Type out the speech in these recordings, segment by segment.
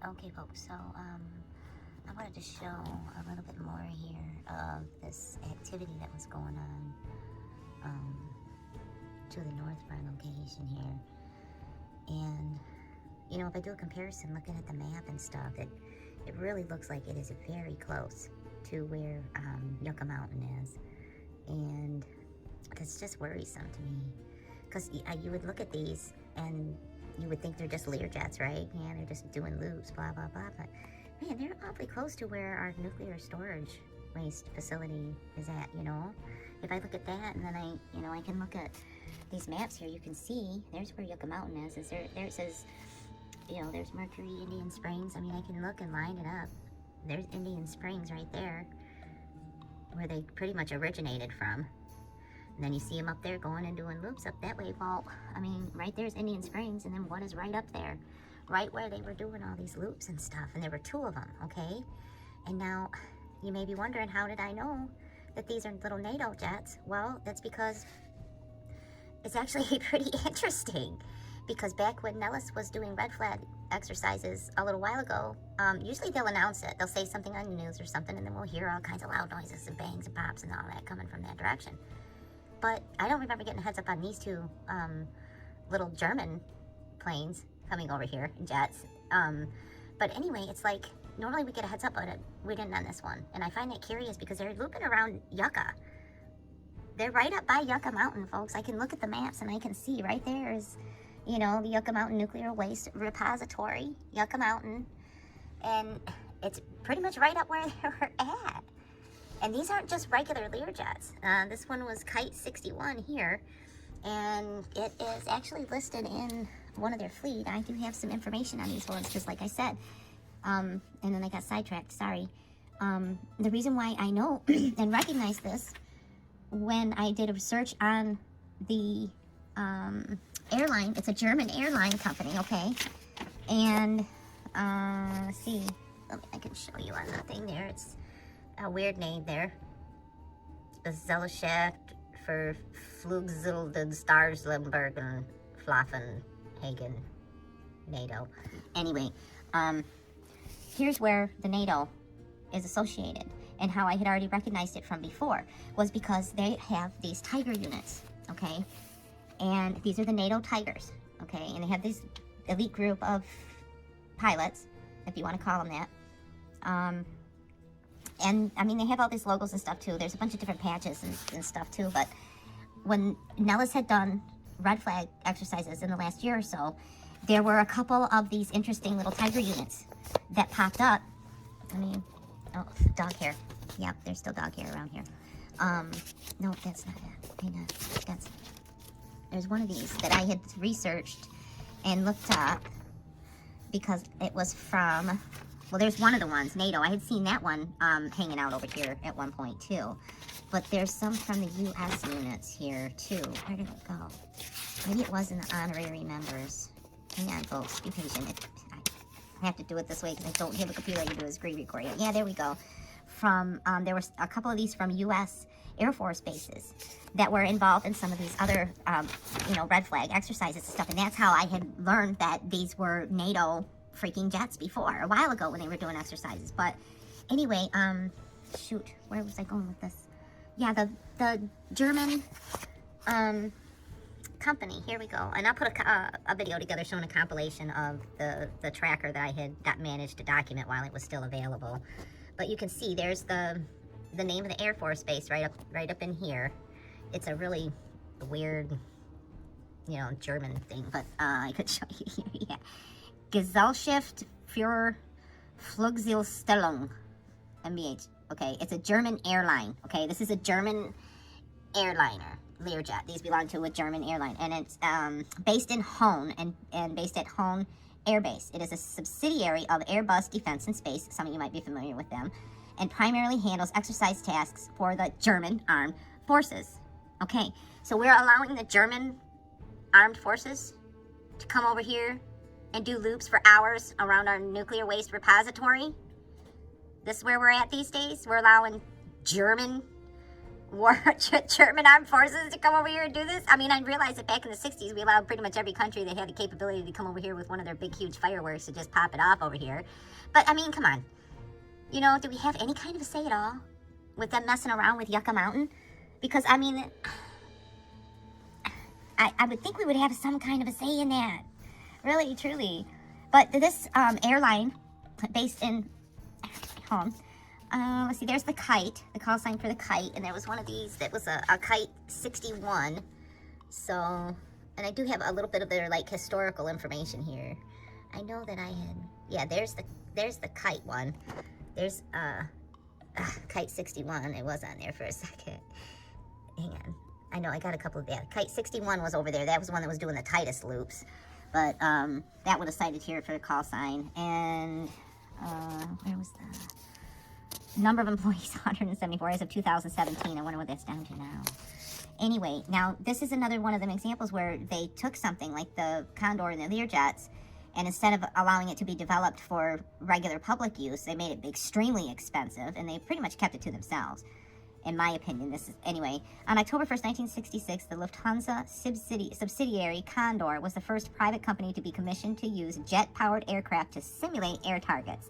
Okay, folks, so I wanted to show a little bit more here of this activity that was going on to the north of our location here. And, you know, if I do a comparison looking at the map and stuff, it really looks like it is very close to where Yucca Mountain is. And that's just worrisome to me. Because you would look at these and you would think they're just Learjets, right? Yeah, they're just doing loops, blah, blah, blah. But, man, they're awfully close to where our nuclear storage waste facility is at, you know? If I look at that and then I can look at these maps here, you can see there's where Yucca Mountain is. There it says, you know, there's Mercury, Indian Springs. I mean, I can look and line it up. There's Indian Springs right there, where they pretty much originated from. And then you see them up there going and doing loops up that way. Well, I mean, right there's Indian Springs, and then what is right up there? Right where they were doing all these loops and stuff, and there were two of them, okay? And now, you may be wondering, how did I know that these are little NATO jets? Well, that's because it's actually pretty interesting. Because back when Nellis was doing red flag exercises a little while ago, usually they'll announce it. They'll say something on the news or something, and then we'll hear all kinds of loud noises and bangs and pops and all that coming from that direction. But I don't remember getting a heads up on these two little German planes coming over here, jets. But anyway, it's like, normally we get a heads up on it. We didn't on this one. And I find that curious because they're looping around Yucca. They're right up by Yucca Mountain, folks. I can look at the maps and I can see right there is, you know, the Yucca Mountain Nuclear Waste Repository, Yucca Mountain. And it's pretty much right up where they were at. And these aren't just regular Learjets. This one was Kite 61 here, and it is actually listed in one of their fleet. I do have some information on these ones, because like I said, and then I got sidetracked, sorry. The reason why I know and recognize this, when I did a research on the airline, it's a German airline company, okay? And, let's see, I can show you on the thing there. It's a weird name there. Gesellschaft für Flugzeuge Starslembergen Flaffenhagen, NATO. Anyway, here's where the NATO is associated, and how I had already recognized it from before was because they have these Tiger units, okay? And these are the NATO Tigers, okay? And they have this elite group of pilots, if you want to call them that. And, I mean, they have all these logos and stuff, too. There's a bunch of different patches and stuff, too. But when Nellis had done red flag exercises in the last year or so, there were a couple of these interesting little Tiger units that popped up. I mean, oh, dog hair. Yep, there's still dog hair around here. No, that's not it. Hang on. There's one of these that I had researched and looked up because it was from... Well, there's one of the ones, NATO. I had seen that one hanging out over here at one point, too. But there's some from the U.S. units here, too. Where did it go? Maybe it was in the honorary members. Hang on, folks. Be patient. I have to do it this way because I don't have a computer I can do a screen recording. Yeah, there we go. From there was a couple of these from U.S. Air Force bases that were involved in some of these other, you know, red flag exercises and stuff. And that's how I had learned that these were NATO freaking jets before, a while ago when they were doing exercises. But anyway, shoot, where was I going with this? Yeah, the German company, here we go. And I'll put a video together showing a compilation of the tracker that I had managed to document while it was still available. But you can see there's the name of the Air Force base right up in here. It's a really weird, you know, German thing, but I could show you here. Yeah, Gesellschaft für Flugzeugstellung, MBH. Okay, it's a German airline. Okay, this is a German airliner, Learjet. These belong to a German airline, and it's based in Hohn and based at Hohn Air Base. It is a subsidiary of Airbus Defence and Space. Some of you might be familiar with them, and primarily handles exercise tasks for the German armed forces. Okay, so we're allowing the German armed forces to come over here and do loops for hours around our nuclear waste repository. This is where we're at these days. We're allowing German German armed forces to come over here and do this? I mean, I realize that back in the 60s, we allowed pretty much every country that had the capability to come over here with one of their big, huge fireworks to just pop it off over here. But, I mean, come on. You know, do we have any kind of a say at all with them messing around with Yucca Mountain? Because, I mean, I would think we would have some kind of a say in that. Really, truly. But this airline, based in home, let's see, there's the kite, the call sign for the kite, and there was one of these that was a kite 61. So, and I do have a little bit of their, like, historical information here. I know that I had, yeah, there's the kite one. There's kite 61. It was on there for a second. Hang on. I know I got a couple of that. Kite 61 was over there. That was the one that was doing the tightest loops. But that would have cited here for the call sign. And where was the number of employees? 174 as of 2017. I wonder what that's down to now. Anyway, now this is another one of them examples where they took something like the Condor and the Learjets, and instead of allowing it to be developed for regular public use, they made it extremely expensive, and they pretty much kept it to themselves. In my opinion, this is, anyway. On October 1st, 1966, the Lufthansa subsidiary Condor was the first private company to be commissioned to use jet-powered aircraft to simulate air targets.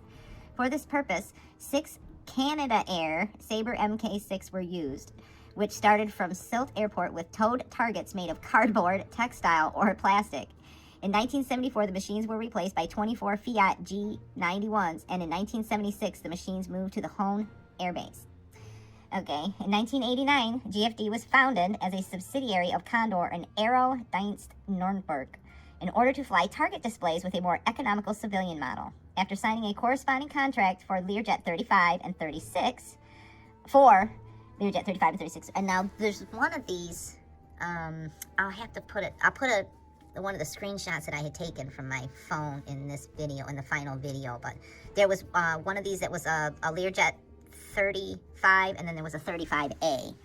For this purpose, 6 Canada Air Sabre Mk6 were used, which started from Sylt Airport with towed targets made of cardboard, textile, or plastic. In 1974, the machines were replaced by 24 Fiat G91s, and in 1976, the machines moved to the Hohn Air Base. Okay, in 1989, GFD was founded as a subsidiary of Condor and Aerodienst Nürnberg in order to fly target displays with a more economical civilian model. After signing a corresponding contract for Learjet 35 and 36, and now there's one of these, I'll put one of the screenshots that I had taken from my phone in this video, in the final video, but there was one of these that was a Learjet 35, and then there was a 35A.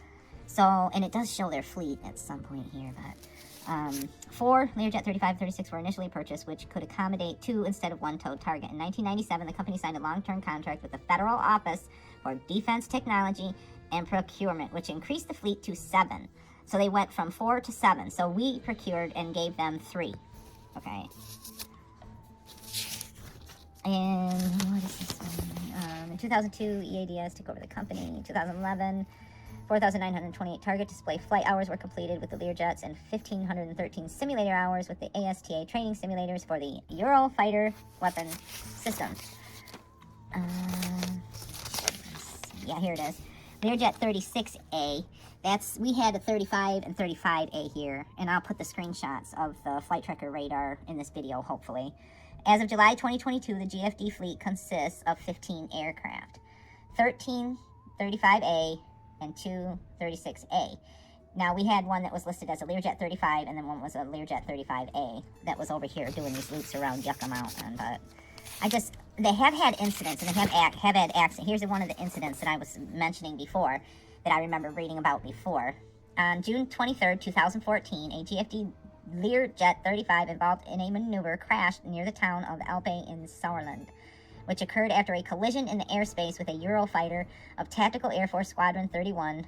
So, and it does show their fleet at some point here, but 4 Learjet 35 and 36 were initially purchased, which could accommodate 2 instead of 1 towed target. In 1997, the company signed a long-term contract with the Federal Office for Defense Technology and Procurement, which increased the fleet to 7. So they went from 4 to 7. So we procured and gave them 3. Okay. And what is this one? In 2002, EADS took over the company. In 2011, 4,928 target display flight hours were completed with the Learjets and 1,513 simulator hours with the ASTA training simulators for the Eurofighter weapon system. Yeah, here it is. Learjet 36A. We had a 35 and 35A here, and I'll put the screenshots of the flight tracker radar in this video, hopefully. As of July 2022, the GFD fleet consists of 15 aircraft, 13 35A and 2 36A. Now, we had one that was listed as a Learjet 35, and then one was a Learjet 35A that was over here doing these loops around Yucca Mountain. But they have had incidents, and they have had accidents. Here's one of the incidents that I was mentioning before that I remember reading about before. On June 23rd, 2014, a GFD Learjet 35 involved in a maneuver crashed near the town of Alpe in Sauerland, which occurred after a collision in the airspace with a Eurofighter of Tactical Air Force Squadron 31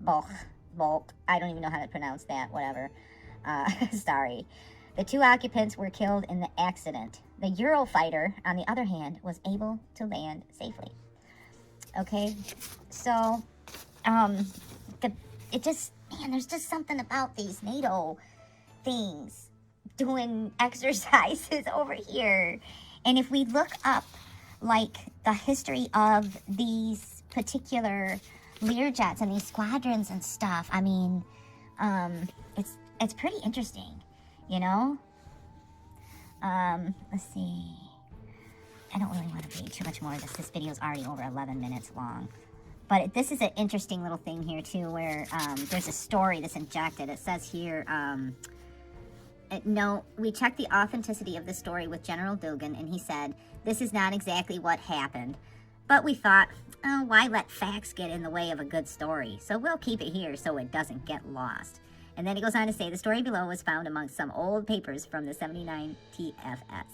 Bolt. I don't even know how to pronounce that, whatever. Sorry. The 2 occupants were killed in the accident. The Eurofighter, on the other hand, was able to land safely. Okay, so, there's just something about these NATO things doing exercises over here. And if we look up, like, the history of these particular Learjets and these squadrons and stuff, I mean, it's pretty interesting, you know? Let's see. I don't really want to read too much more of this. This video is already over 11 minutes long. But this is an interesting little thing here, too, where there's a story that's injected. It says here, no, we checked the authenticity of the story with General Dugan, and he said, this is not exactly what happened. But we thought, oh, why let facts get in the way of a good story? So we'll keep it here so it doesn't get lost. And then he goes on to say, the story below was found amongst some old papers from the 79 TFS.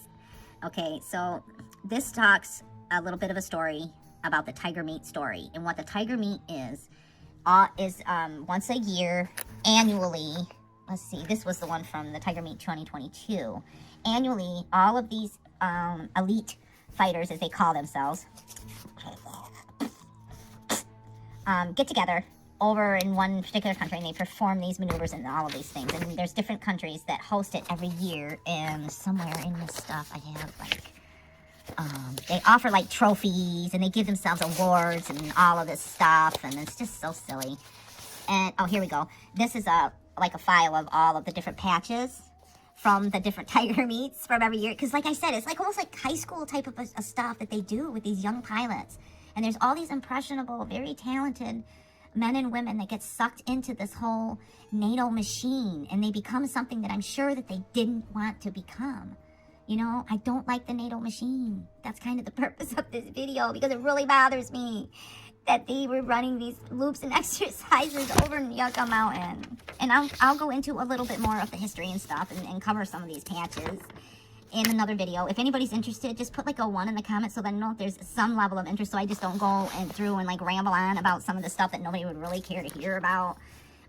Okay, so this talks a little bit of a story about the tiger meat story. And what the tiger meat is, is once a year, annually. Let's see, this was the one from the Tiger Meet 2022. Annually, all of these elite fighters, as they call themselves, get together over in one particular country, and they perform these maneuvers and all of these things. And there's different countries that host it every year, and somewhere in this stuff I have, like, they offer, like, trophies, and they give themselves awards and all of this stuff, and it's just so silly. And, oh, here we go. This is like a file of all of the different patches from the different Tiger Meets from every year. Because, like I said, it's like almost like high school type of stuff that they do with these young pilots. And there's all these impressionable, very talented men and women that get sucked into this whole NATO machine. And they become something that I'm sure that they didn't want to become. You know, I don't like the NATO machine. That's kind of the purpose of this video, because it really bothers me that they were running these loops and exercises over in Yucca Mountain. And I'll go into a little bit more of the history and stuff, and cover some of these patches in another video. If anybody's interested, just put like a 1 in the comments so that I know if there's some level of interest, so I just don't go through and like ramble on about some of the stuff that nobody would really care to hear about.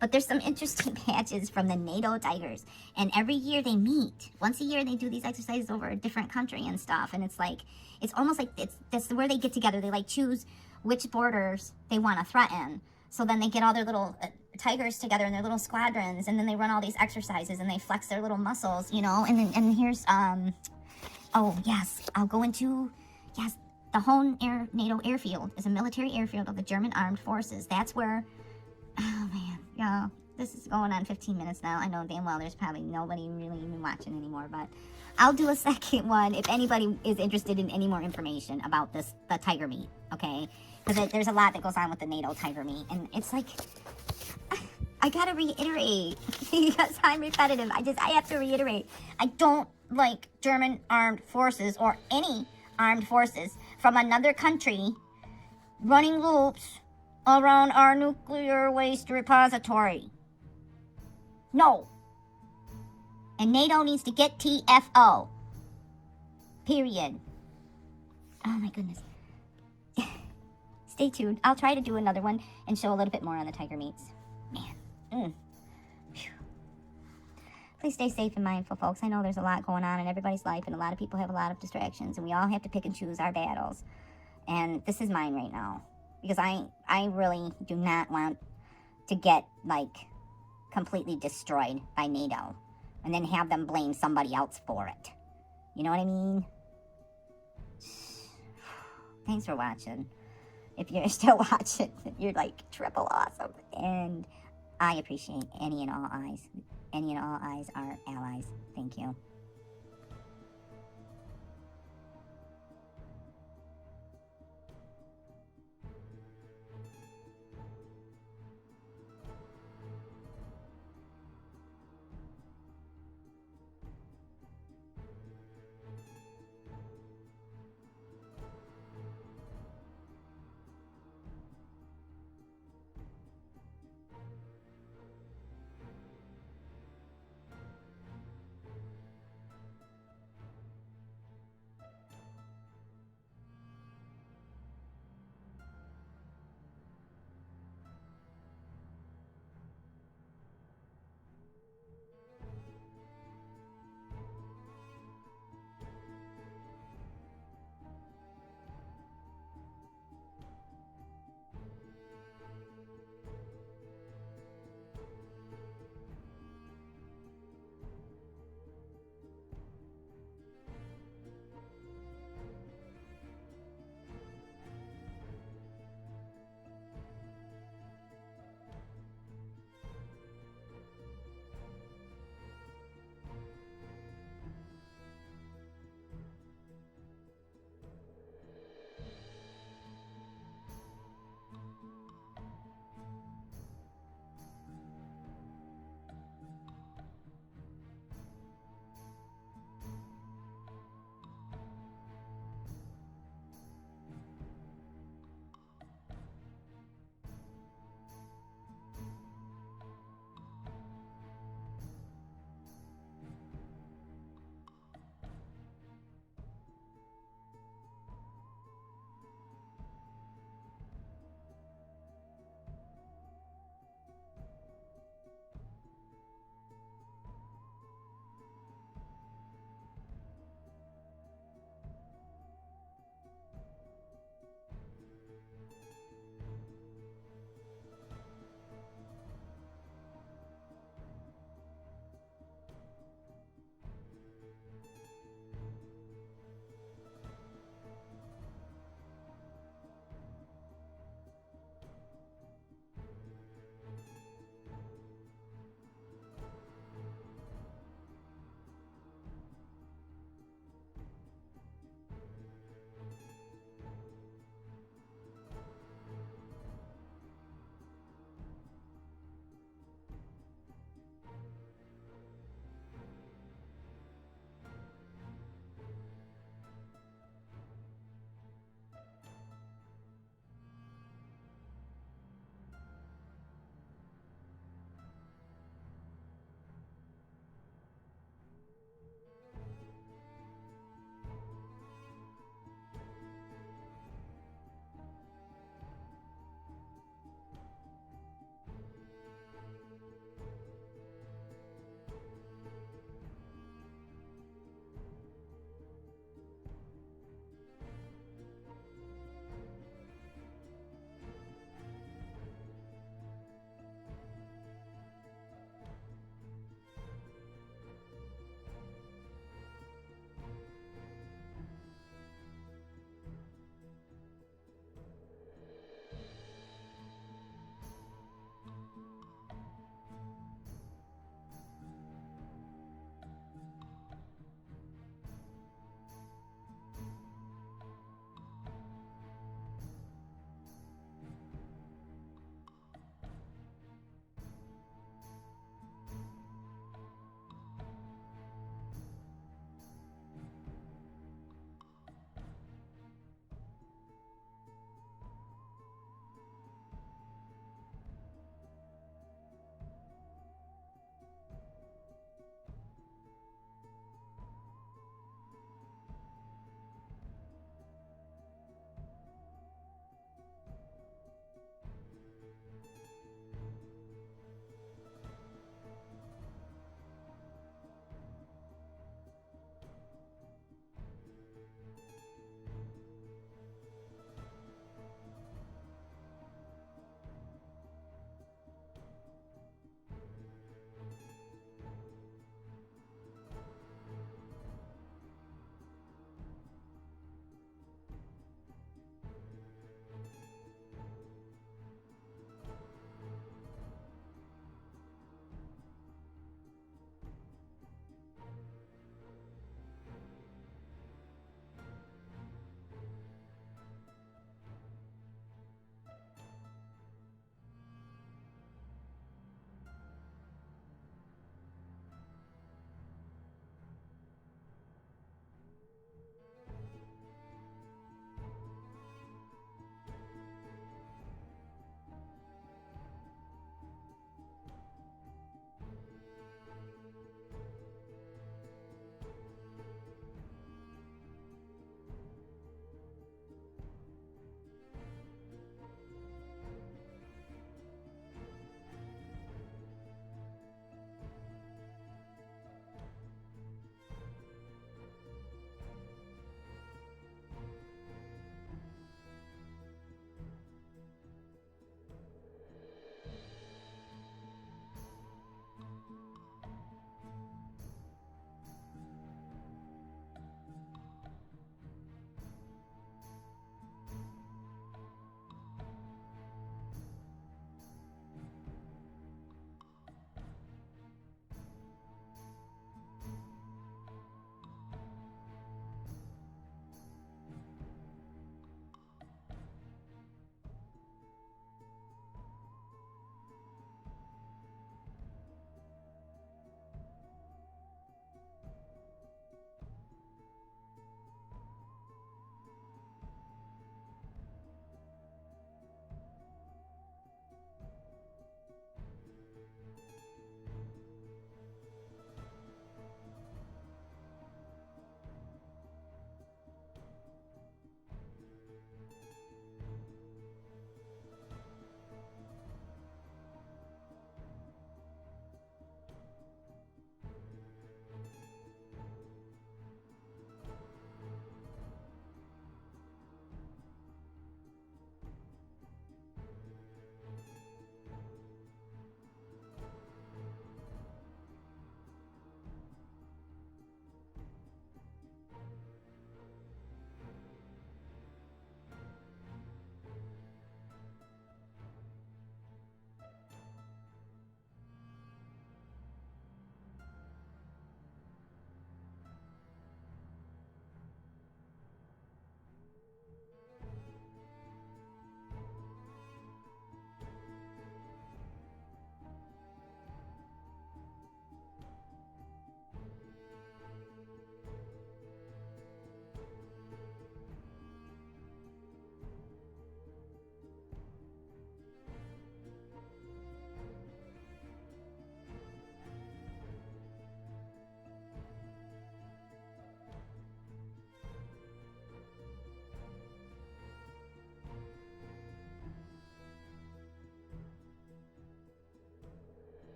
But there's some interesting patches from the NATO Tigers. And every year they meet. Once a year they do these exercises over a different country and stuff. And it's like, it's almost like that's where they get together. They like choose which borders they want to threaten. So then they get all their little tigers together in their little squadrons. And then they run all these exercises and they flex their little muscles, you know. And here's, oh yes, I'll go into, yes, the Hohn NATO airfield is a military airfield of the German armed forces. That's where, oh man, yeah, this is going on 15 minutes now. I know damn well there's probably nobody really even watching anymore, but I'll do a second one if anybody is interested in any more information about the Tiger Meet, okay? Because there's a lot that goes on with the NATO Tiger Meet, and it's like, I gotta reiterate, because I'm repetitive. I have to reiterate. I don't like German armed forces or any armed forces from another country running loops around our nuclear waste repository. No. And NATO needs to get TFO. Period. Oh my goodness. Stay tuned. I'll try to do another one and show a little bit more on the Tiger Meets. Man. Please stay safe and mindful, folks. I know there's a lot going on in everybody's life, and a lot of people have a lot of distractions, and we all have to pick and choose our battles. And this is mine right now. Because I really do not want to get, like, completely destroyed by NATO. And then have them blame somebody else for it. You know what I mean? Thanks for watching. If you're still watching, you're, like, triple awesome. And I appreciate any and all eyes. Any and all eyes are allies. Thank you.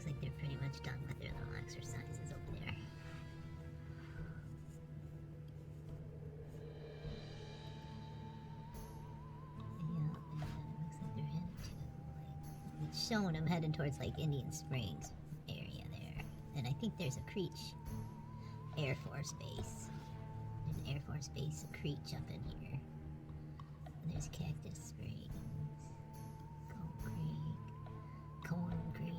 looks like they're pretty much done with their little exercises over there. Yeah, and it looks like they're headed to, like, it's showing them heading towards, like, Indian Springs area there. And I think there's a Creech Air Force Base. There's an Air Force Base, a Creech up in here. And there's Cactus Springs, Corn Creek.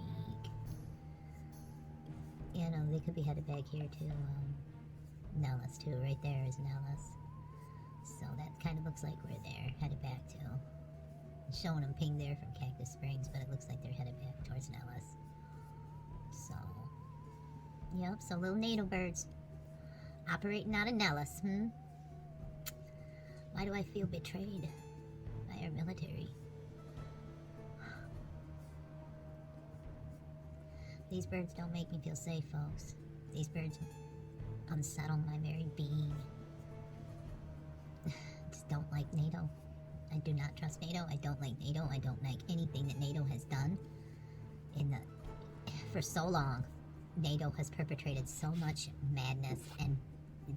Yeah, no, they could be headed back here to Nellis too. Right there is Nellis. So that kind of looks like where they're headed back to. It's showing them ping there from Cactus Springs, but it looks like they're headed back towards Nellis. So, yep, so little NATO birds operating out of Nellis, Why do I feel betrayed by our military? These birds don't make me feel safe, folks. These birds unsettle my very being. Just don't like NATO. I do not trust NATO. I don't like NATO. I don't like anything that NATO has done for so long. NATO has perpetrated so much madness and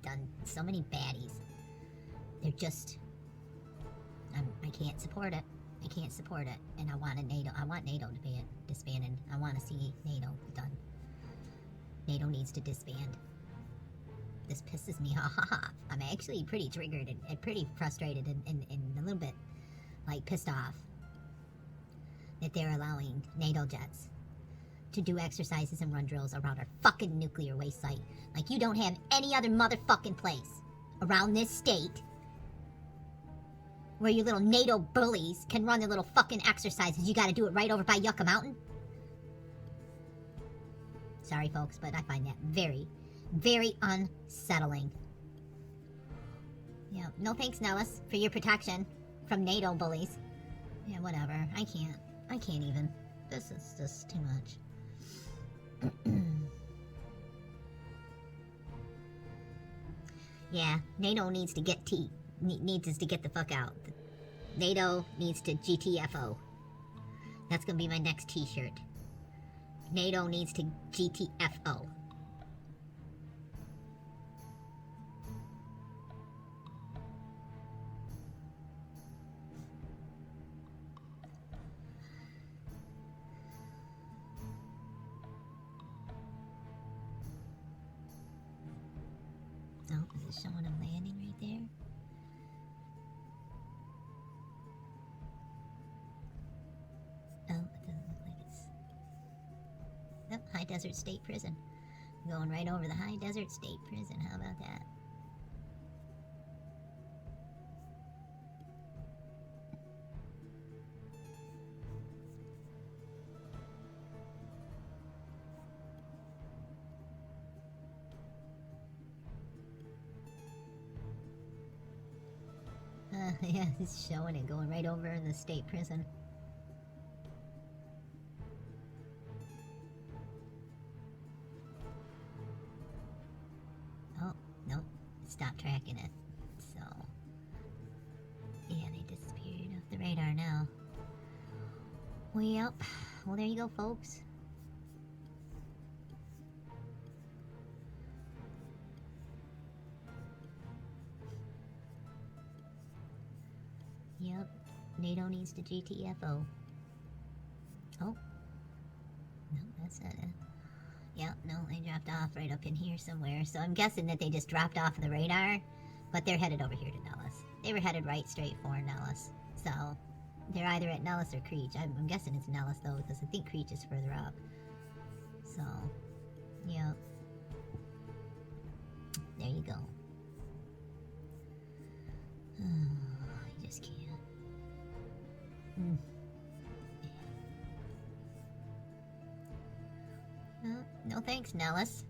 done so many baddies. They're just, I can't support it. I can't support it, and I want NATO to be disbanded. I want to see NATO done. NATO needs to disband. This pisses me off. I'm actually pretty triggered and pretty frustrated and a little bit, like, pissed off that they're allowing NATO jets to do exercises and run drills around our fucking nuclear waste site. Like, you don't have any other motherfucking place around this state where your little NATO bullies can run their little fucking exercises. You gotta do it right over by Yucca Mountain? Sorry, folks, but I find that very, very unsettling. Yeah, no thanks, Nellis, for your protection from NATO bullies. Yeah, whatever. I can't even. This is just too much. Yeah, NATO needs to get needs us to get the fuck out. NATO needs to GTFO. That's gonna be my next t-shirt. NATO needs to GTFO. Oh, is it showing them landing right there? Oh, it doesn't look like it's... Nope, High Desert State Prison. Going right over the High Desert State Prison. How about that? Yeah, it's showing it going right over in the state prison. Oh, nope. Stop tracking it. So, yeah, they disappeared off the radar now. Well, yep. Well, there you go, folks. Yep, NATO needs to GTFO. Oh. No, that's not it. Yep, no, they dropped off right up in here somewhere. So I'm guessing that they just dropped off the radar, but they're headed over here to Nellis. They were headed right straight for Nellis. So they're either at Nellis or Creech. I'm guessing it's Nellis, though, because I think Creech is further up. So, yep. There you go. I just can't. No thanks, Nellis.